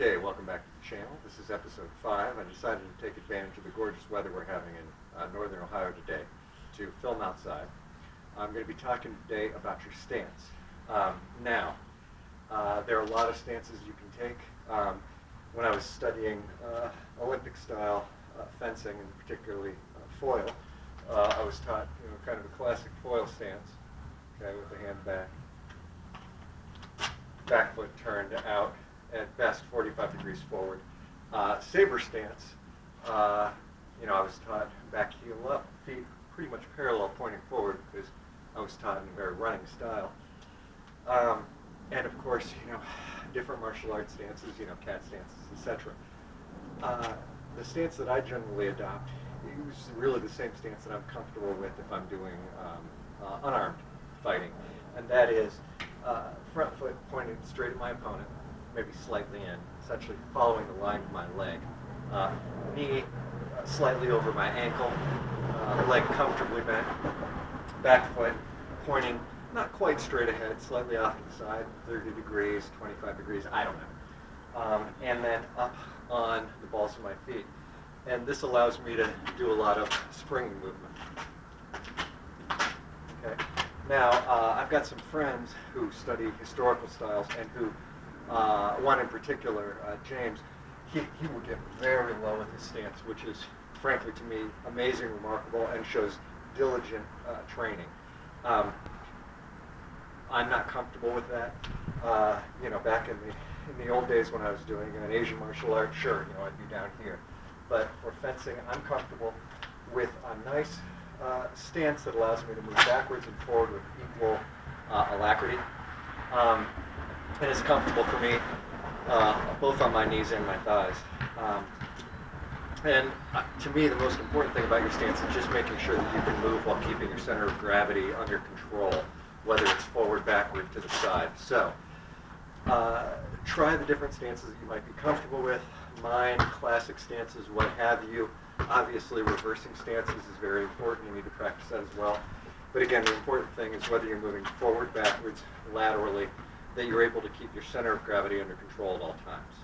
Okay, welcome back to the channel. This is episode 5. I decided to take advantage of the gorgeous weather we're having in northern Ohio today to film outside. I'm going to be talking today about your stance. There are a lot of stances you can take. When I was studying Olympic style fencing, and particularly foil, I was taught kind of a classic foil stance, okay, with the hand back foot turned out, at best 45 degrees forward. Saber stance, I was taught back heel up, feet pretty much parallel pointing forward because I was taught in a very running style. And of course, different martial arts stances, cat stances, etc. The stance that I generally adopt is really the same stance that I'm comfortable with if I'm doing unarmed fighting, and that is front foot pointed straight at my opponent, maybe slightly in, essentially following the line of my leg. Knee slightly over my ankle, leg comfortably bent, back foot pointing not quite straight ahead, slightly off to the side, 30 degrees, 25 degrees, I don't know. And then up on the balls of my feet. And this allows me to do a lot of springing movement. Okay. Now, I've got some friends who study historical styles and who, one in particular, James, he will get very low in his stance, which is, frankly, to me, amazing, remarkable, and shows diligent training. I'm not comfortable with that. Back in the old days when I was doing an Asian martial art, sure, I'd be down here. But for fencing, I'm comfortable with a nice stance that allows me to move backwards and forward with equal alacrity. And it's comfortable for me both on my knees and my thighs. To me, the most important thing about your stance is just making sure that you can move while keeping your center of gravity under control, whether it's forward, backward, to the side. So, try the different stances that you might be comfortable with. Mine, classic stances, what have you. Obviously, reversing stances is very important. You need to practice that as well. But again, the important thing is whether you're moving forward, backwards, laterally, that you're able to keep your center of gravity under control at all times.